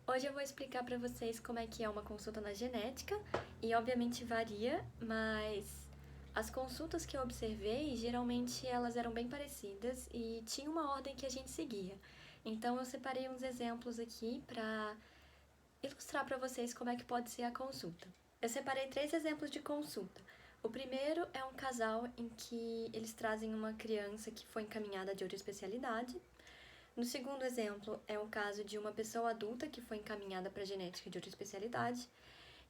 Hoje eu vou explicar para vocês como é que é uma consulta na genética e obviamente varia, mas as consultas que eu observei, geralmente elas eram bem parecidas e tinha uma ordem que a gente seguia. Então eu separei uns exemplos aqui para ilustrar para vocês como é que pode ser a consulta. Eu separei 3 exemplos de consulta. O primeiro é um casal em que eles trazem uma criança que foi encaminhada de outra especialidade. No segundo exemplo, é o caso de uma pessoa adulta que foi encaminhada para genética de outra especialidade.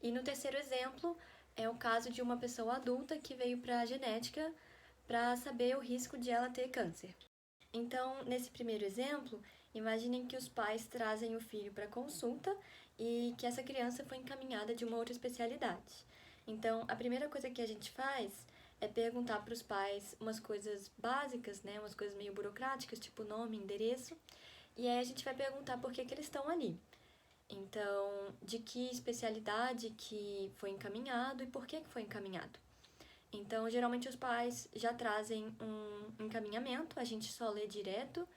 E no terceiro exemplo, é o caso de uma pessoa adulta que veio para a genética para saber o risco de ela ter câncer. Então, nesse primeiro exemplo, imaginem que os pais trazem o filho para consulta e que essa criança foi encaminhada de uma outra especialidade. Então, a primeira coisa que a gente faz é perguntar para os pais umas coisas básicas, né, umas coisas meio burocráticas, tipo nome, endereço, e aí a gente vai perguntar por que eles estão ali. Então, de que especialidade que foi encaminhado e por que foi encaminhado. Então, geralmente os pais já trazem um encaminhamento, a gente só lê direto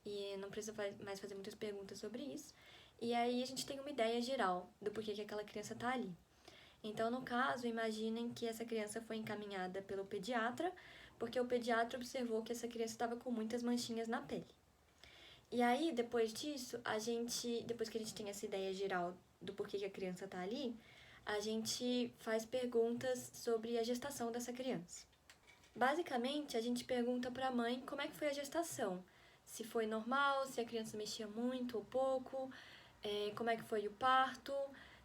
e não precisa mais fazer muitas perguntas sobre isso. E aí a gente tem uma ideia geral do porquê que aquela criança está ali. Então, no caso, imaginem que essa criança foi encaminhada pelo pediatra, porque o pediatra observou que essa criança estava com muitas manchinhas na pele. E aí, depois disso, depois que a gente tem essa ideia geral do porquê que a criança está ali, a gente faz perguntas sobre a gestação dessa criança. Basicamente, a gente pergunta para a mãe como é que foi a gestação. Se foi normal, se a criança mexia muito ou pouco, como é que foi o parto,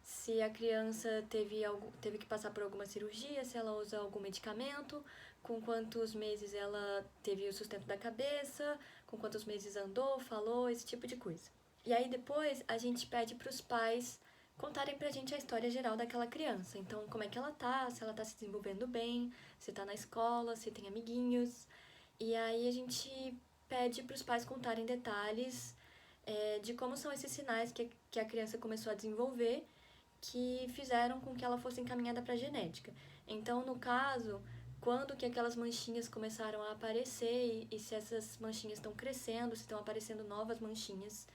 se a criança teve que passar por alguma cirurgia, se ela usa algum medicamento, com quantos meses ela teve o sustento da cabeça, com quantos meses andou, falou, esse tipo de coisa. E aí depois a gente pede para os pais contarem pra gente a história geral daquela criança. Então, como é que ela tá, se ela tá se desenvolvendo bem, se tá na escola, se tem amiguinhos. E aí a gente pede para os pais contarem detalhes de como são esses sinais que a criança começou a desenvolver que fizeram com que ela fosse encaminhada para genética. Então, no caso, quando que aquelas manchinhas começaram a aparecer e se essas manchinhas estão crescendo, se estão aparecendo novas manchinhas,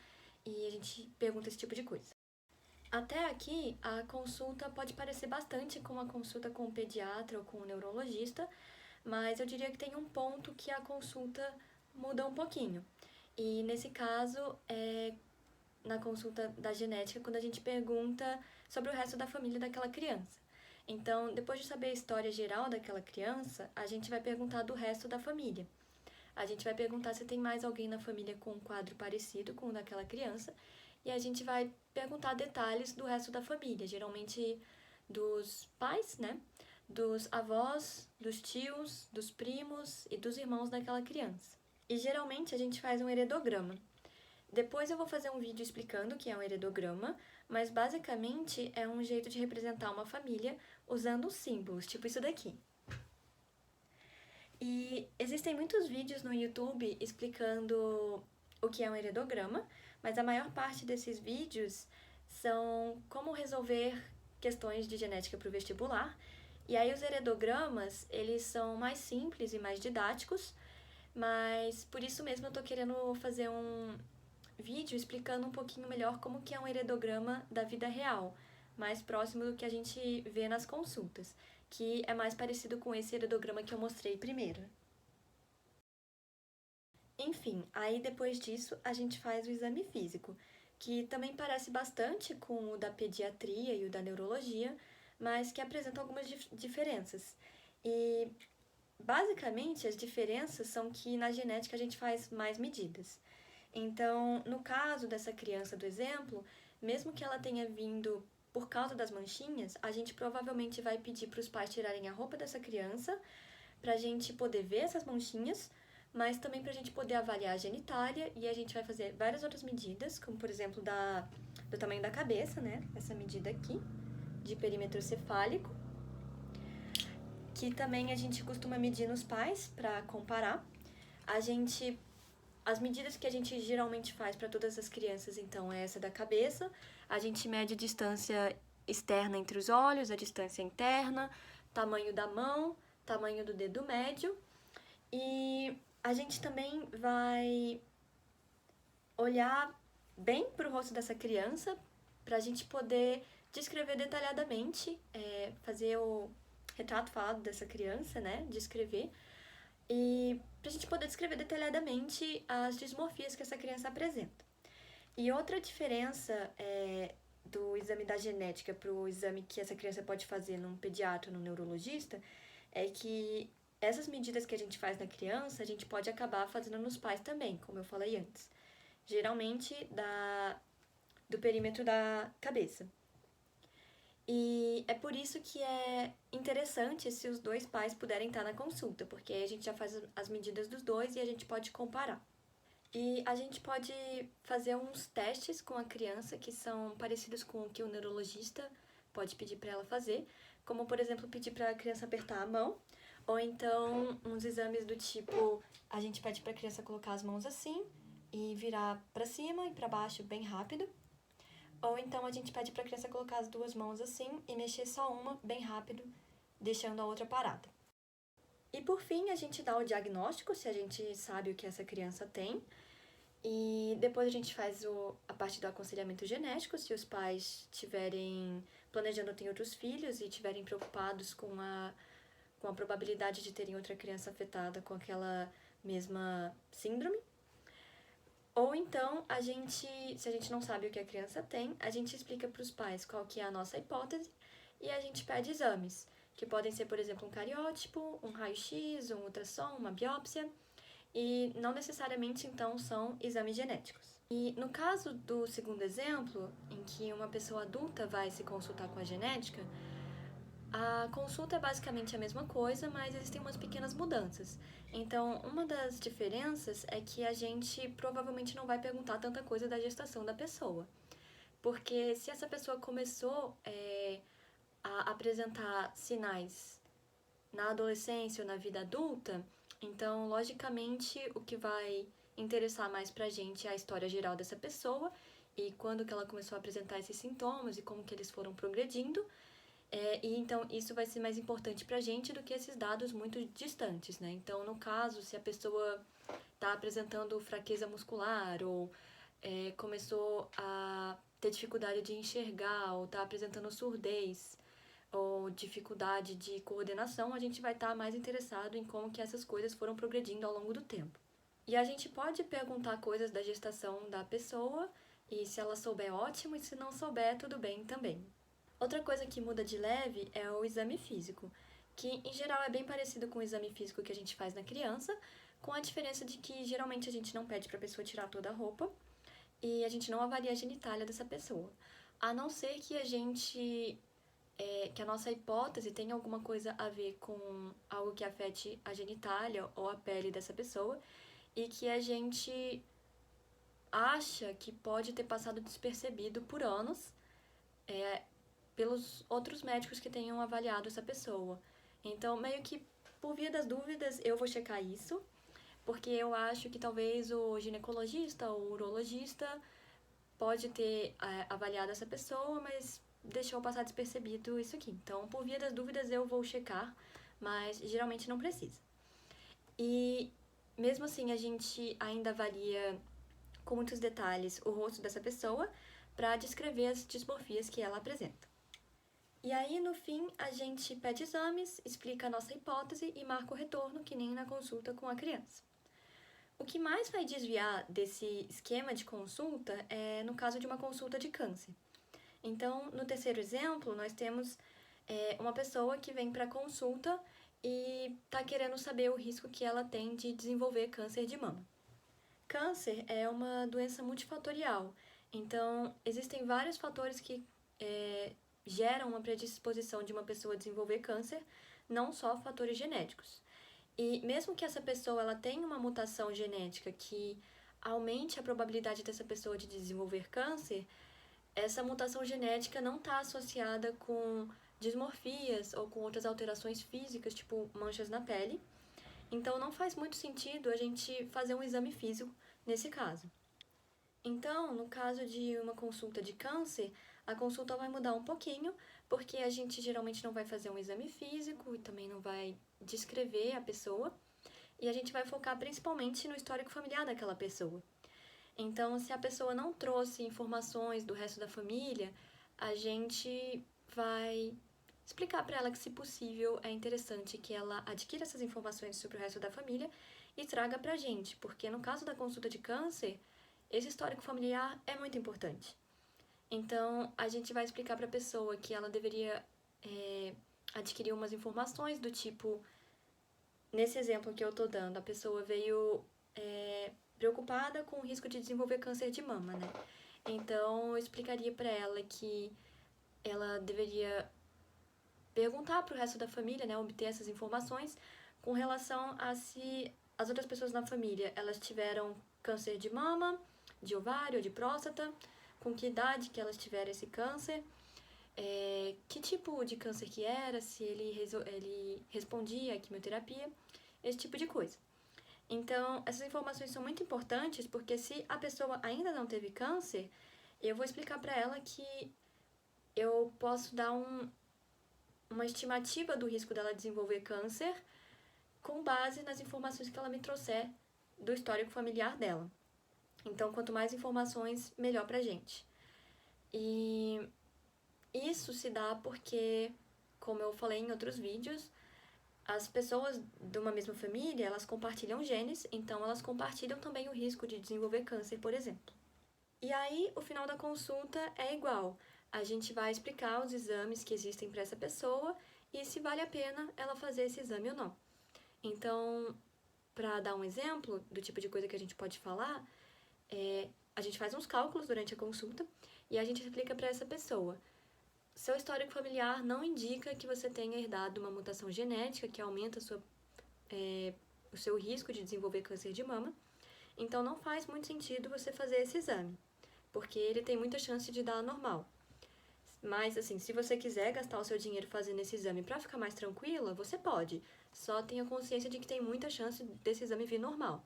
e a gente pergunta esse tipo de coisa. Até aqui, a consulta pode parecer bastante com uma consulta com o pediatra ou com o neurologista, mas eu diria que tem um ponto que a consulta muda um pouquinho. E nesse caso, é na consulta da genética, quando a gente pergunta sobre o resto da família daquela criança. Então, depois de saber a história geral daquela criança, a gente vai perguntar do resto da família. A gente vai perguntar se tem mais alguém na família com um quadro parecido com o daquela criança e a gente vai perguntar detalhes do resto da família, geralmente dos pais, né? Dos avós, dos tios, dos primos e dos irmãos daquela criança. E geralmente a gente faz um heredograma. Depois eu vou fazer um vídeo explicando o que é um heredograma, mas basicamente é um jeito de representar uma família usando símbolos, tipo isso daqui. E existem muitos vídeos no YouTube explicando o que é um heredograma, mas a maior parte desses vídeos são como resolver questões de genética para o vestibular. E aí os heredogramas, eles são mais simples e mais didáticos, mas por isso mesmo eu tô querendo fazer um vídeo explicando um pouquinho melhor como que é um heredograma da vida real, mais próximo do que a gente vê nas consultas, que é mais parecido com esse heredograma que eu mostrei primeiro. Enfim, aí depois disso a gente faz o exame físico, que também parece bastante com o da pediatria e o da neurologia, mas que apresenta algumas diferenças. E basicamente as diferenças são que na genética a gente faz mais medidas. Então, no caso dessa criança do exemplo, mesmo que ela tenha vindo por causa das manchinhas, a gente provavelmente vai pedir para os pais tirarem a roupa dessa criança, para a gente poder ver essas manchinhas, mas também para a gente poder avaliar a genitália e a gente vai fazer várias outras medidas, como por exemplo do tamanho da cabeça, né? Essa medida aqui, de perímetro cefálico, que também a gente costuma medir nos pais para comparar. As medidas que a gente geralmente faz para todas as crianças, então, é essa da cabeça. A gente mede a distância externa entre os olhos, a distância interna, tamanho da mão, tamanho do dedo médio. E a gente também vai olhar bem para o rosto dessa criança para a gente poder descrever detalhadamente, fazer o retrato falado dessa criança, né? Descrever. E para a gente poder descrever detalhadamente as dismorfias que essa criança apresenta. E outra diferença do exame da genética para o exame que essa criança pode fazer num pediatra ou num neurologista é que essas medidas que a gente faz na criança, a gente pode acabar fazendo nos pais também, como eu falei antes. Geralmente do perímetro da cabeça. E é por isso que é interessante se os dois pais puderem estar na consulta, porque aí a gente já faz as medidas dos dois e a gente pode comparar. E a gente pode fazer uns testes com a criança que são parecidos com o que o neurologista pode pedir para ela fazer, como por exemplo pedir para a criança apertar a mão, ou então uns exames do tipo a gente pede para a criança colocar as mãos assim e virar para cima e para baixo bem rápido. Ou então a gente pede para a criança colocar as duas mãos assim e mexer só uma bem rápido, deixando a outra parada. E por fim, a gente dá o diagnóstico, se a gente sabe o que essa criança tem. E depois a gente faz a parte do aconselhamento genético, se os pais estiverem planejando ter outros filhos e estiverem preocupados com a probabilidade de terem outra criança afetada com aquela mesma síndrome. Ou então, se a gente não sabe o que a criança tem, a gente explica para os pais qual que é a nossa hipótese e a gente pede exames, que podem ser, por exemplo, um cariótipo, um raio-x, um ultrassom, uma biópsia, e não necessariamente, então, são exames genéticos. E no caso do segundo exemplo, em que uma pessoa adulta vai se consultar com a genética, a consulta é basicamente a mesma coisa, mas existem umas pequenas mudanças. Então, uma das diferenças é que a gente provavelmente não vai perguntar tanta coisa da gestação da pessoa. Porque se essa pessoa começou a apresentar sinais na adolescência ou na vida adulta, então, logicamente, o que vai interessar mais pra gente é a história geral dessa pessoa e quando que ela começou a apresentar esses sintomas e como que eles foram progredindo. E então isso vai ser mais importante pra gente do que esses dados muito distantes, né? Então, no caso, se a pessoa está apresentando fraqueza muscular ou começou a ter dificuldade de enxergar ou está apresentando surdez ou dificuldade de coordenação, a gente vai estar mais interessado em como que essas coisas foram progredindo ao longo do tempo. E a gente pode perguntar coisas da gestação da pessoa e se ela souber, ótimo, e se não souber, tudo bem também. Outra coisa que muda de leve é o exame físico, que em geral é bem parecido com o exame físico que a gente faz na criança, com a diferença de que geralmente a gente não pede para a pessoa tirar toda a roupa e a gente não avalia a genitália dessa pessoa. A não ser que que a nossa hipótese tenha alguma coisa a ver com algo que afete a genitália ou a pele dessa pessoa e que a gente acha que pode ter passado despercebido por anos pelos outros médicos que tenham avaliado essa pessoa. Então, meio que por via das dúvidas, eu vou checar isso, porque eu acho que talvez o ginecologista ou o urologista pode ter avaliado essa pessoa, mas deixou passar despercebido isso aqui. Então, por via das dúvidas, eu vou checar, mas geralmente não precisa. E mesmo assim, a gente ainda avalia com muitos detalhes o rosto dessa pessoa para descrever as dismorfias que ela apresenta. E aí, no fim, a gente pede exames, explica a nossa hipótese e marca o retorno, que nem na consulta com a criança. O que mais vai desviar desse esquema de consulta é no caso de uma consulta de câncer. Então, no terceiro exemplo, nós temos uma pessoa que vem para consulta e está querendo saber o risco que ela tem de desenvolver câncer de mama. Câncer é uma doença multifatorial, então existem vários fatores que geram uma predisposição de uma pessoa a desenvolver câncer, não só fatores genéticos. E mesmo que essa pessoa ela tenha uma mutação genética que aumente a probabilidade dessa pessoa de desenvolver câncer, essa mutação genética não está associada com dismorfias ou com outras alterações físicas, tipo manchas na pele. Então, não faz muito sentido a gente fazer um exame físico nesse caso. Então, no caso de uma consulta de câncer, a consulta vai mudar um pouquinho, porque a gente geralmente não vai fazer um exame físico e também não vai descrever a pessoa, e a gente vai focar principalmente no histórico familiar daquela pessoa. Então, se a pessoa não trouxe informações do resto da família, a gente vai explicar para ela que, se possível, é interessante que ela adquira essas informações sobre o resto da família e traga pra gente, porque no caso da consulta de câncer, esse histórico familiar é muito importante. Então, a gente vai explicar para a pessoa que ela deveria adquirir umas informações do tipo, nesse exemplo que eu tô dando, a pessoa veio preocupada com o risco de desenvolver câncer de mama, né? Então, eu explicaria para ela que ela deveria perguntar para o resto da família, né, obter essas informações com relação a se as outras pessoas na família, elas tiveram câncer de mama, de ovário, de próstata, com que idade que elas tiveram esse câncer, que tipo de câncer que era, se ele respondia à quimioterapia, esse tipo de coisa. Então, essas informações são muito importantes porque se a pessoa ainda não teve câncer, eu vou explicar para ela que eu posso dar uma estimativa do risco dela desenvolver câncer com base nas informações que ela me trouxer do histórico familiar dela. Então, quanto mais informações, melhor pra gente. E isso se dá porque, como eu falei em outros vídeos, as pessoas de uma mesma família, elas compartilham genes, então elas compartilham também o risco de desenvolver câncer, por exemplo. E aí, o final da consulta é igual. A gente vai explicar os exames que existem para essa pessoa e se vale a pena ela fazer esse exame ou não. Então, para dar um exemplo do tipo de coisa que a gente pode falar, a gente faz uns cálculos durante a consulta e a gente explica para essa pessoa. Seu histórico familiar não indica que você tenha herdado uma mutação genética que aumenta o seu risco de desenvolver câncer de mama, então não faz muito sentido você fazer esse exame, porque ele tem muita chance de dar normal. Mas, assim, se você quiser gastar o seu dinheiro fazendo esse exame para ficar mais tranquila, você pode. Só tenha consciência de que tem muita chance desse exame vir normal.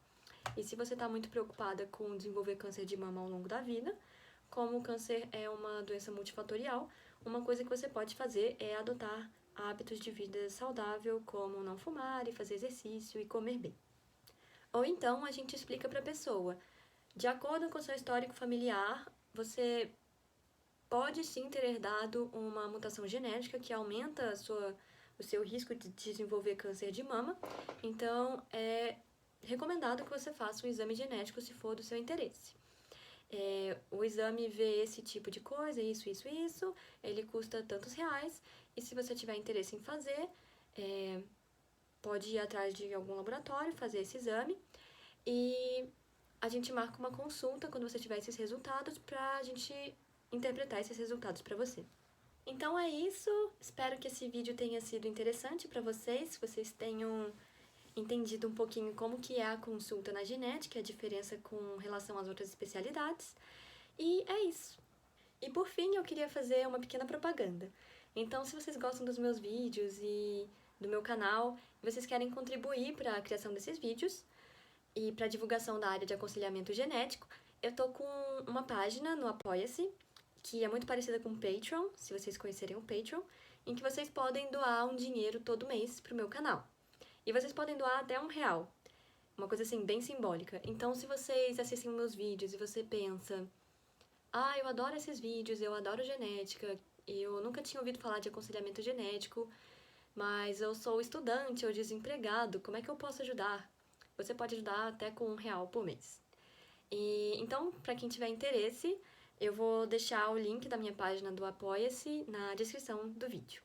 E se você está muito preocupada com desenvolver câncer de mama ao longo da vida, como o câncer é uma doença multifatorial, uma coisa que você pode fazer é adotar hábitos de vida saudável, como não fumar e fazer exercício e comer bem. Ou então a gente explica para a pessoa, de acordo com o seu histórico familiar, você pode sim ter herdado uma mutação genética que aumenta o seu risco de desenvolver câncer de mama, então é recomendado que você faça um exame genético se for do seu interesse. O exame vê esse tipo de coisa, isso, ele custa tantos reais, e se você tiver interesse em fazer, pode ir atrás de algum laboratório, fazer esse exame, e a gente marca uma consulta quando você tiver esses resultados pra gente interpretar esses resultados para você. Então é isso, espero que esse vídeo tenha sido interessante para vocês, que vocês tenham entendido um pouquinho como que é a consulta na genética, a diferença com relação às outras especialidades, e é isso. E por fim, eu queria fazer uma pequena propaganda. Então, se vocês gostam dos meus vídeos e do meu canal, e vocês querem contribuir para a criação desses vídeos e para a divulgação da área de aconselhamento genético, eu tô com uma página no Apoia-se, que é muito parecida com o Patreon, se vocês conhecerem o Patreon, em que vocês podem doar um dinheiro todo mês pro meu canal. E vocês podem doar até R$1, uma coisa assim, bem simbólica. Então, se vocês assistem meus vídeos e você pensa, eu adoro esses vídeos, eu adoro genética, eu nunca tinha ouvido falar de aconselhamento genético, mas eu sou estudante ou desempregado, como é que eu posso ajudar? Você pode ajudar até com R$1 por mês. Então, para quem tiver interesse, eu vou deixar o link da minha página do Apoia-se na descrição do vídeo.